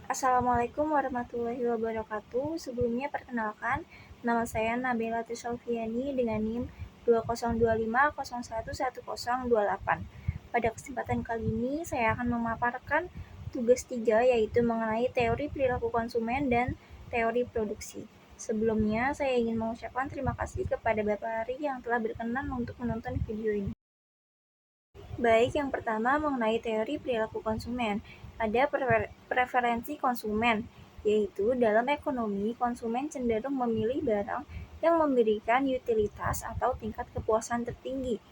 Assalamualaikum warahmatullahi wabarakatuh. Sebelumnya perkenalkan, nama saya Nabila Tisalfiani dengan NIM 2025011028. Pada kesempatan kali ini saya akan memaparkan tugas 3 yaitu mengenai teori perilaku konsumen dan teori produksi. Sebelumnya saya ingin mengucapkan terima kasih kepada Bapak Ari yang telah berkenan untuk menonton video ini. Baik, yang pertama mengenai teori perilaku konsumen. Ada preferensi konsumen, yaitu dalam ekonomi, konsumen cenderung memilih barang yang memberikan utilitas atau tingkat kepuasan tertinggi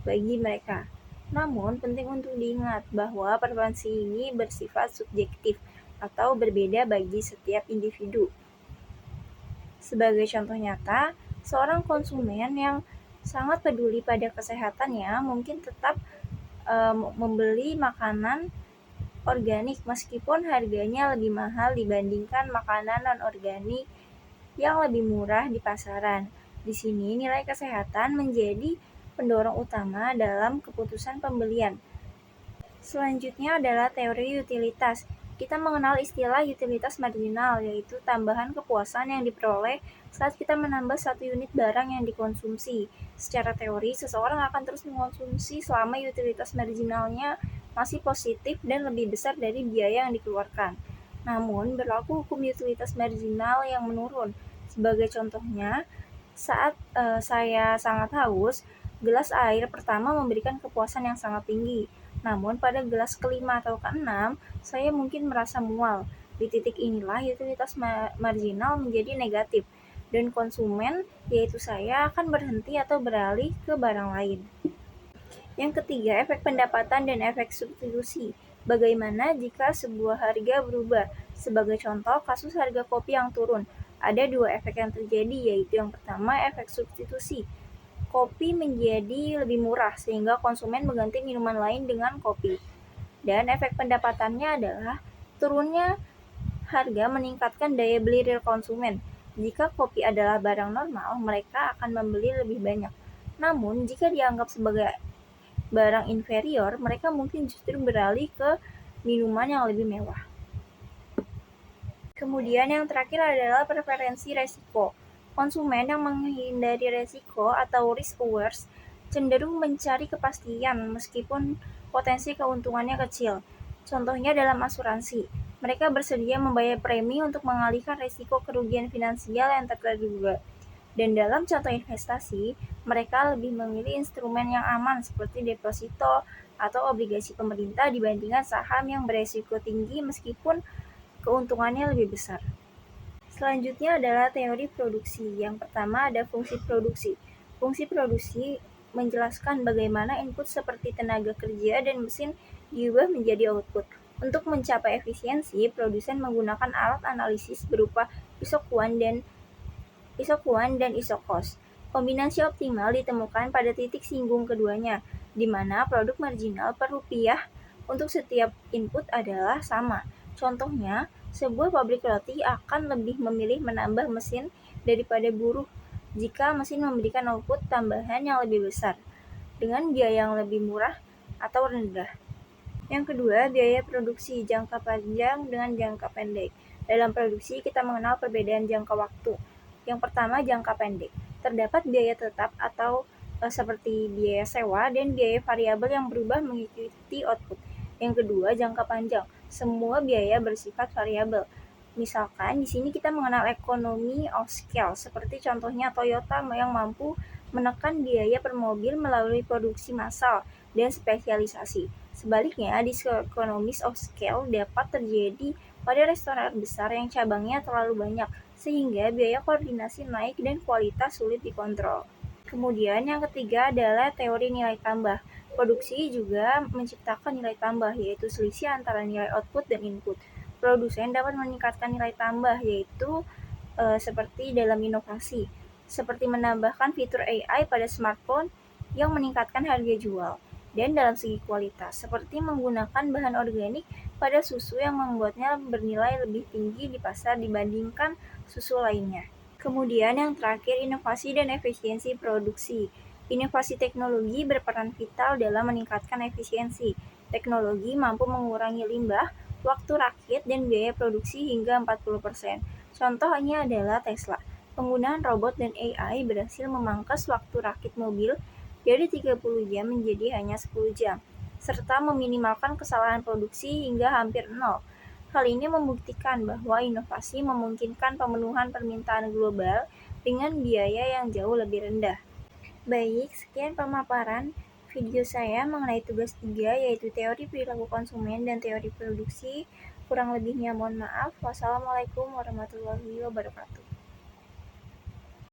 bagi mereka. Namun, penting untuk diingat bahwa preferensi ini bersifat subjektif atau berbeda bagi setiap individu. Sebagai contoh nyata, seorang konsumen yang sangat peduli pada kesehatannya mungkin tetap membeli makanan organik meskipun harganya lebih mahal dibandingkan makanan non-organik yang lebih murah di pasaran. Di sini nilai kesehatan menjadi pendorong utama dalam keputusan pembelian. Selanjutnya adalah teori utilitas. Kita mengenal istilah utilitas marginal, yaitu tambahan kepuasan yang diperoleh saat kita menambah satu unit barang yang dikonsumsi. Secara teori, seseorang akan terus mengonsumsi selama utilitas marginalnya masih positif dan lebih besar dari biaya yang dikeluarkan. Namun, berlaku hukum utilitas marginal yang menurun. Sebagai contohnya, saat saya sangat haus, gelas air pertama memberikan kepuasan yang sangat tinggi. Namun pada gelas kelima atau keenam, saya mungkin merasa mual. Di titik inilah utilitas marginal menjadi negatif, dan konsumen, yaitu saya, akan berhenti atau beralih ke barang lain. Yang ketiga, efek pendapatan dan efek substitusi. Bagaimana jika sebuah harga berubah? Sebagai contoh, kasus harga kopi yang turun. Ada dua efek yang terjadi, yaitu yang pertama, efek substitusi. Kopi menjadi lebih murah, sehingga konsumen mengganti minuman lain dengan kopi. Dan efek pendapatannya adalah turunnya harga meningkatkan daya beli real konsumen. Jika kopi adalah barang normal, mereka akan membeli lebih banyak. Namun, jika dianggap sebagai barang inferior, mereka mungkin justru beralih ke minuman yang lebih mewah. Kemudian yang terakhir adalah preferensi resiko. Konsumen yang menghindari resiko atau risk averse cenderung mencari kepastian meskipun potensi keuntungannya kecil. Contohnya dalam asuransi, mereka bersedia membayar premi untuk mengalihkan risiko kerugian finansial yang tak terduga. Dan dalam contoh investasi, mereka lebih memilih instrumen yang aman seperti deposito atau obligasi pemerintah dibandingkan saham yang beresiko tinggi meskipun keuntungannya lebih besar. Selanjutnya adalah teori produksi. Yang pertama ada fungsi produksi. Fungsi produksi menjelaskan bagaimana input seperti tenaga kerja dan mesin diubah menjadi output. Untuk mencapai efisiensi, produsen menggunakan alat analisis berupa isokuan dan isokos. Kombinasi optimal ditemukan pada titik singgung keduanya, di mana produk marginal per rupiah untuk setiap input adalah sama. Contohnya, sebuah pabrik roti akan lebih memilih menambah mesin daripada buruh jika mesin memberikan output tambahan yang lebih besar, dengan biaya yang lebih murah atau rendah. Yang kedua, biaya produksi jangka panjang dengan jangka pendek. Dalam produksi, kita mengenal perbedaan jangka waktu. Yang pertama, jangka pendek. Terdapat biaya tetap atau seperti biaya sewa dan biaya variabel yang berubah mengikuti output. Yang kedua, jangka panjang. Semua biaya bersifat variabel. Misalkan di sini kita mengenal ekonomi of scale, seperti contohnya Toyota yang mampu menekan biaya per mobil melalui produksi massal dan spesialisasi. Sebaliknya, diseconomies of scale dapat terjadi pada restoran besar yang cabangnya terlalu banyak, sehingga biaya koordinasi naik dan kualitas sulit dikontrol. Kemudian yang ketiga adalah teori nilai tambah. Produksi juga menciptakan nilai tambah, yaitu selisih antara nilai output dan input. Produsen dapat meningkatkan nilai tambah, yaitu seperti dalam inovasi, seperti menambahkan fitur AI pada smartphone yang meningkatkan harga jual. Dan dalam segi kualitas, seperti menggunakan bahan organik pada susu yang membuatnya bernilai lebih tinggi di pasar dibandingkan susu lainnya. Kemudian yang terakhir, inovasi dan efisiensi produksi. Inovasi teknologi berperan vital dalam meningkatkan efisiensi. Teknologi mampu mengurangi limbah waktu rakit dan biaya produksi hingga 40%. Contohnya adalah Tesla. Penggunaan robot dan AI berhasil memangkas waktu rakit mobil dari 30 jam menjadi hanya 10 jam, serta meminimalkan kesalahan produksi hingga hampir nol. Hal ini membuktikan bahwa inovasi memungkinkan pemenuhan permintaan global dengan biaya yang jauh lebih rendah. Baik, sekian pemaparan video saya mengenai tugas 3, yaitu teori perilaku konsumen dan teori produksi. Kurang lebihnya mohon maaf. Wassalamualaikum warahmatullahi wabarakatuh.